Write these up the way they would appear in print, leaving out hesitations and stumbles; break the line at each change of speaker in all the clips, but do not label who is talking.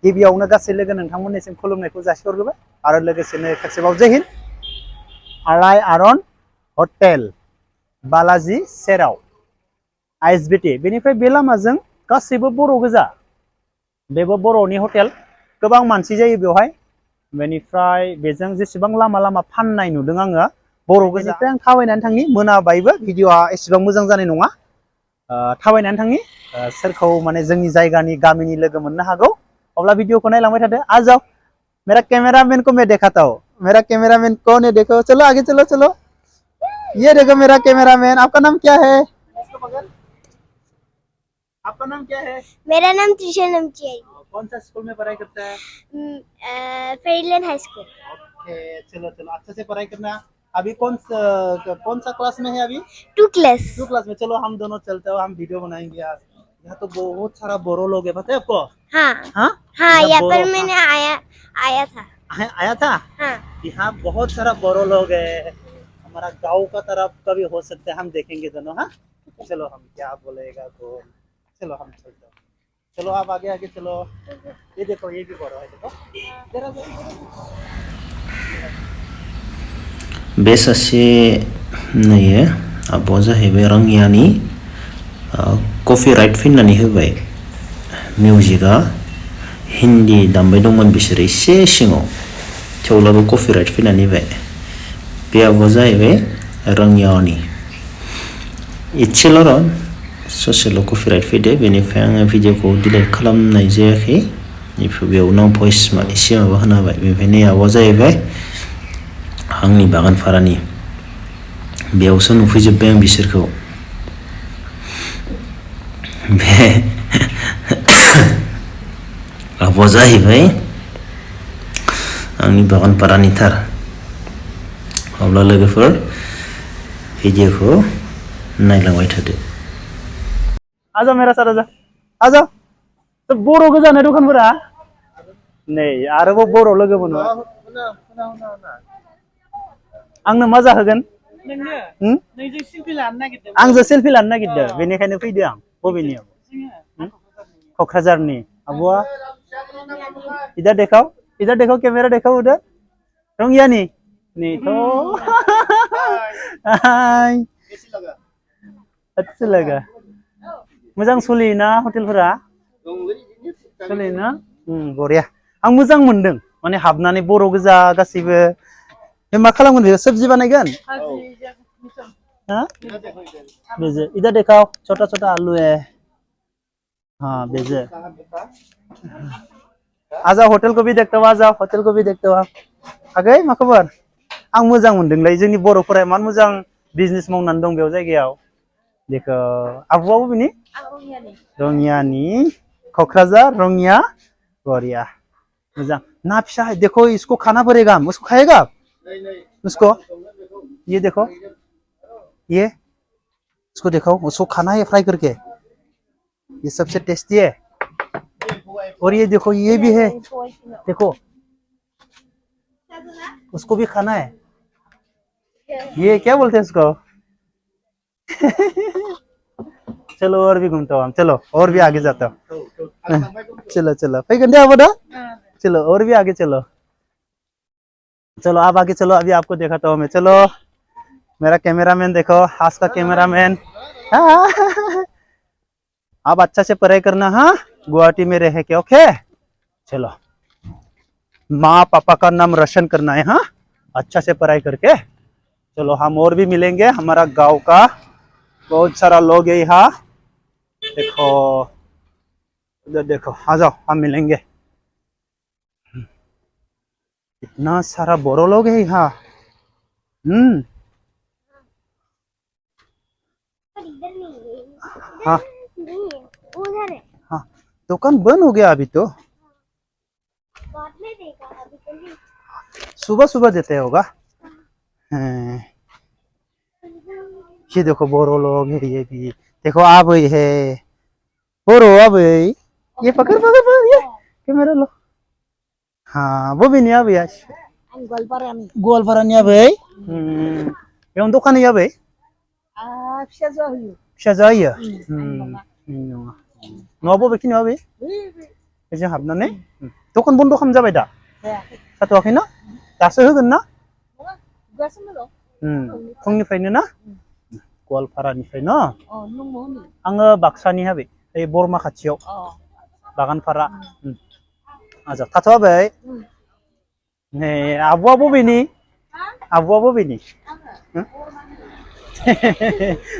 गिबियावनो गासै लोगो नोंथांमोननिसिम खुलुमनायखौ जासिहरग्रोबाय आरो लोगोसेनो खेबसेबाव जय हिन्द। आलायारन हटेल बालाजी सेराव आइएसबिटि बेनिफ्राय बे लामाजों गासैबो बर' गोजा बेबो बर'नि हटेल गोबां मानसि जायो बेवहाय बेनिफ्राय बेजों जेसेबां लामा लामा फाननाय नुदों आङो बर' गोजानिफ्राय आं थाबायनानै थाङि मोनाबायबो भिडिअआ एसेबां मोजां जानाय नङा थाबायनानै थाङि सोरखौ माने जोंनि जायगानि गामिनि लोगो मोननो हागौ अब्ला भिडिअखौ नायलांबाय थादो आ जाओ मेरा कैमरामैन को मैं दिखाता हूँ मेरा कैमरामैन कौन है देखो चलो आगे चलो चलो ये देखो मेरा कैमरामैन आपका नाम क्या है आपका नाम क्या है
मेरा नाम त्रिशा नमची है
कौन सा स्कूल में पढ़ाई करता है
फेरीलैंड हाई स्कूल
ओके चलो चलो अच्छे से पढ़ाई करना अभी कौन सा क्लास में है अभी
2 क्लास
में चलो हम दोनों चलते हो हम वीडियो बनाएंगे आज यहाँ तो बहुत सारा बोरो लोग है पता है आपको
हाँ
हाँ
हाँ यहाँ पर मैंने आया था
हाँ यहाँ बहुत सारा बोरो लोग है हमारा गांव का तरफ का भी हो सकता है हम देखेंगे दोनों हाँ चलो हम क्या बोलेगा तो चलो हम चलते हैं चलो आप आगे आगे चलो ये देखो ये भी बोरो है देखो
बे सासे नैयो आब'आ जाहैबाय रङियानि कपिराइट फैनानै होबाय मिउजिकआ हिन्दी दामबाय दंमोन बिसोरो एसे सिङाव थेवब्लाबो कपिराइट फैनानै होबाय बे आब'आ जाहैबाय रङियानि एसेल' र' ससेल' कपिराइट फैदो बेनिफ्राय आङो भिडिअखौ डिलिट खालामनाय जायाखै बेयावनो आं भइस एसे माबा होना होबाय बेनिफ्रायनो आब'आ जाहैबाय आंनि बागानफारानि बेयावसो नुफैजोब्बाय आं बिसोरखौ बे आब'आ जाहैबाय आंनि बागानफारानिथार अब्ला लोगोफोर भिडिअखौ नायलांबाय थादो
आजा मेरा सार आजा आजा तो बर' गोजानाय दखानफोरा नै आरोबाव बर' लोगो मोनो आंनो मा जाहोगोन आंजों सेल्फि लानो नागिरदों बेनिखायनो फैदो आं बबेनियाव क'क्राझारनि आब'आ इधर देखो कैमरा देखो उधर रंगियानी नहीं तो अच्छा लगा मोजां सोलियोना हटेलफोरा सोलियोना बरिया आं मोजां मोनदों माने हाबनानै बर' गोजा गासैबो मा खालामगोन बेयो सब्जी बानायगोन बेजे इधर देखाओ छोटा छोटा आलू है हाँ बेजे आजा होटल को भी देखते हो आजा होटल को भी देखते हो आप आगै मा खबर आं मोजां मोनदोंलै जोंनि बर'फोरा इमान मोजां बिजनेस मावनानै दं बेयाव जायगायाव देखो आब'आ बबेनि रङियानि क'क्राझार रङिया बरिया मजा ना फिसा है देखो इसको खाना पड़ेगा उसको खाएगा उसको ये देखो ये इसको देखो उसको खाना है फ्राई करके ये सबसे टेस्टी है और ये देखो ये भी है देखो उसको भी खाना है ये क्या बोलते हैं उसको चलो और भी घूमता हूँ हम चलो और भी आगे जाता हूँ चलो चलो भाई गंदे आप बता चलो और भी आगे चलो चलो आप आगे चलो अभी आपको दिखाता हूँ मैं चलो मेरा कैमरामैन देखो आज का कैमरामैन आप अच्छा से पढ़ाई करना हाँ गुवाहाटी में रह के ओके चलो माँ पापा का नाम रोशन करना है हाँ अच्छा से पढ़ाई करके चलो हम और भी मिलेंगे हमारा गांव का बहुत सारा लोग है यहाँ देखो उधर देखो आ जाओ हम मिलेंगे इतना सारा बोरो लोग है यहाँ हाँ
उधर है
हाँ दुकान बंद हो गया अभी तो
बाद में देगा अभी तो नहीं
सुबह सुबह देते होगा ये देखो बोरो लोग है ये भी देखो आप है बोरो अब ये पकड़ पकड़ पकड़ ये कैमरा लो हाँ वो भी नहीं अब यार गवालपारानि आबै बेयावनो दखान होयो आबै फिसा जायो न'आ बबेखिनियाव आबै बेजों हाबनानै दखान बन्द' खालामजाबाय दा
जायाखै
जाथ'वाखै ना दासो होगोन ना
नङा गुगासिनो दं
फुंनिफ्रायनो ना गवालपारानिफ्राय न
अ नों मा होनो
आङो बाक्सानि हाबे ओइ बरमा खाथियाव
अ
बागानपारा आजा थाथ'वाबै नै आब'आ बबेनि आब'आ बबेनि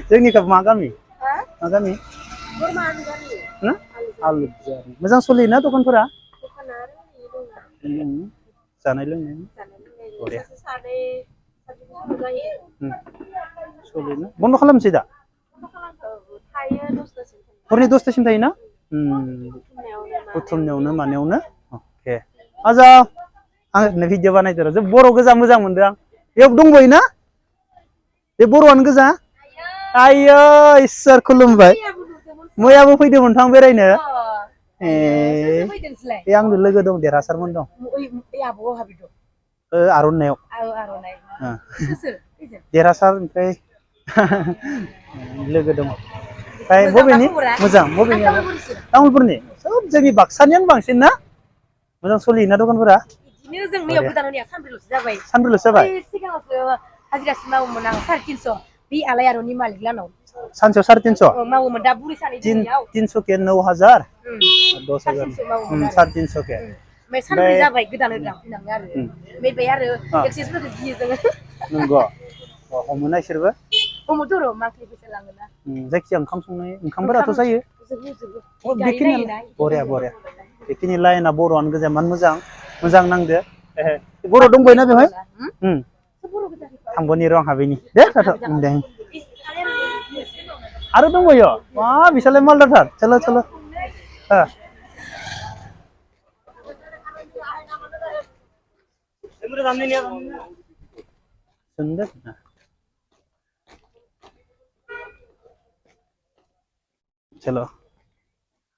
जोंनिखौ मा गामि
हा
मा गामि
बोरमा गारि
ना आलुजारि मोजां सोलियोना दखानफोरा
दखाना ओरैनो
जानाय लोंनाय
जानाय लोंनाय
बरिया
सासे सानै जायो
सोलियोना बन्द' खालामसै दा
थायो दसथासिम
हरनि 10थासिम थायोना
बुथुमनायावनो
बुथुमनायावनो मानायावनो अके आजा आं ओरैनो भिडिअ बानायदों जों बर' गोजा मोजां मोनदों आं बेयाव दंबोयो ना बे बर'आनो गोजा आइयो इसोर खुलुमबाय मैयाबो फैदोंमोन थां बेरायनो ए बे आंनो लोगो दं देरहासारमोन दं आर'नायाव देरहासार ओमफ्राय लोगो दङ ओमफ्राय बबेनि मोजां बबेनि तामुलपुरनि सोब जोंनि बाक्सानियानो बांसिन ना मोजां सोलियोना दखानफोरा
बिदिनो जों मैयाव गोदान होनाया सानब्रैल'सो जाबाय
सानब्रैल'सो जाबाय
सिगाङावसो हाजिरासो मावोमोन आं 350 बे आलाय आरननि मालिक लानाव
सानसेयाव 350
मावोमोन दा बुरि सानै दंनियाव
300 के 9000 10,000
350 मावोमोन आरो
350 के
ओमफ्राय सानब्रै जाबाय गोदान होलांफिनाङो आरो मेबाय आरो एक्सेसफोरखौ गियो जोङो
नंगौ हमोना इसोरबो
हमोथ' र' माख्रि फैसा लाङोना
जायखिया ओंखाम संनाय ओंखामफोराथ' जायो
गारि
बेखिनि
नायोना
बरिया बरिया बेखिनि लाइना बर'आनो गोजा मान मोजां नांदो बर' दंबायोना बेवहाय थांबोनि र' आं हाबैनि दे दे आरो दंबायो मा बिसालाय मालदारथार चलो चलो चलो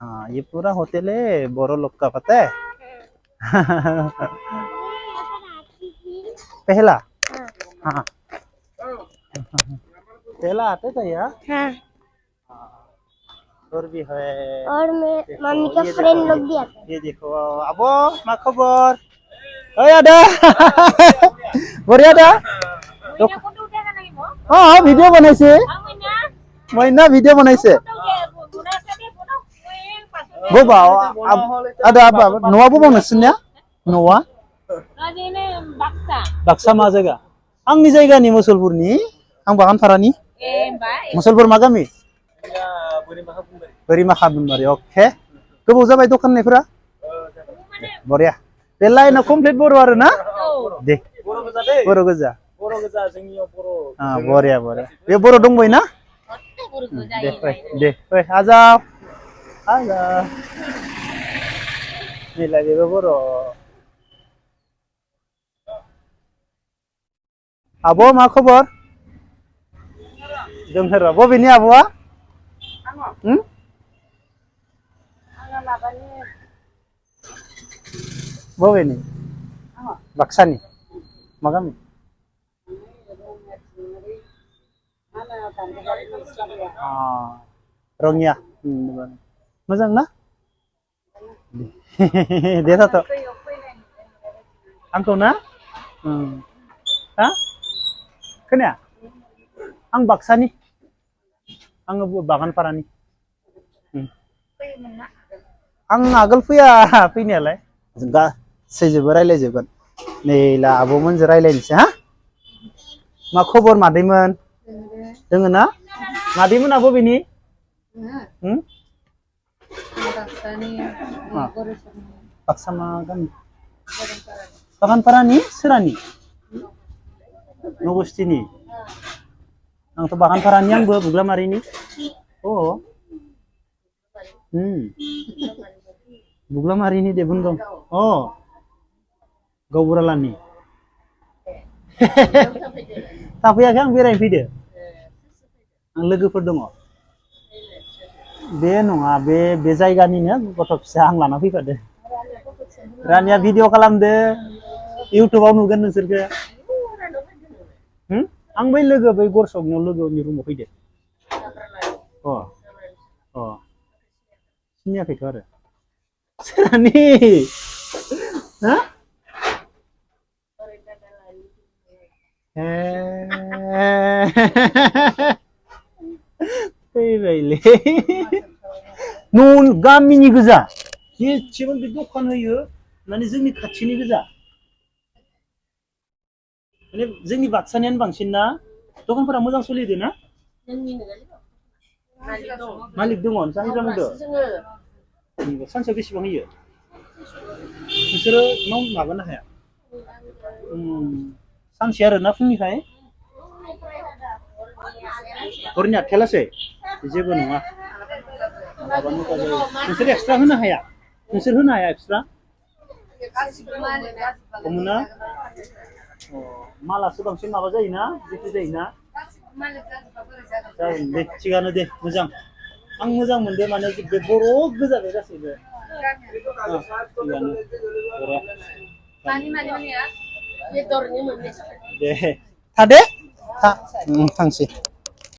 हाँ ये पूरा होटल है बोरो लोग का पता है पहला हाँ पहला आते थे यार
हाँ
और भी है
और मैं
देखो,
मम्मी का
ये
फ्रेंड
देखो,
लोग भी आते
ये देखो अबो मा खबर ओइ आदा बरिया दा हाँ वीडियो बनाइছে मैना वीडियो बनाइছে बोबा आदा न'आ बोबाव नोंसोरनिया न'आ बाक्सा मा जायगा आंनि जायगानि मुसलपुरनि आं बागानपारानि मुसलपुर मा गामि बोरिमाखा बुंबारि अके गोबाव जाबाय दखान होनायफोरा बरिया बे लाइना कमप्लिट बर' आरो ना दे बर' गोजा जोंनियाव बर' बरिया बरिया बे बर' दंबायो ना दे फै आजाव नैलाय बेबो बर' आब' मा खबर जोंफोर बबेनि आब'आ बबेनि बाक्सानि मा गामि रङिया मोजां ना दे थाथ' आंखौ ना हा खोनाया आं बाक्सानि आङो बागानपारानि आं आगोल फैया फैनायालाय गासैजोंबो रायज्लायजोबगोन नै ला आब'मोनजों रायज्लायनोसै हा मा खबर मादैमोन दोङो ना मादैमोना बबेनि बाक्सा मा गामि बागानपारानि सोरानि नगस्थिनि आंथ' बागानपारानि आंबो बुग्लामारिनि बुग्लामारिनि दे बुंदों गावबुरालानि थाफैयाखै आं बेरायनो फैदो आं लोगोफोर दङ बे नङा बे जायगानिनो गथ' फिसा आं लाना फैफादो रानिया भिडिअ खालामदो इउटुबाव नुगोन नोंसोरखो आं बै लोगो बै गरसकनियाव लोगोनि रुमाव फैदो सिनायाखैथ' आरो सोरानि हा फैबायलै न' गामिनि गोजा एसेबां बे दखान होयो माने जोंनि खाथिनि गोजा माने जोंनि बाक्सानियानो बांसिन ना दखानफोरा मोजां सोलिदो ना मालिक दङ जाहैब्ला बुंदो सानसेयाव बेसेबां होयो नोंसोरो माबानो हाया सानसे आरो ना फुंनिफ्राय हरनि 8 लासै जेबो नङा माबानो जायो नोंसोर एक्सट्रा होनो हाया नोंसोर होनो हाया एक्सट्रा हमोना मालासो बांसिन माबा जायोना बिदि जायोना जागोन दे थिगानो दे मोजां आं मोजां मोनदों माने बे बर' गोजा बे गासैबो दे थादे थांसै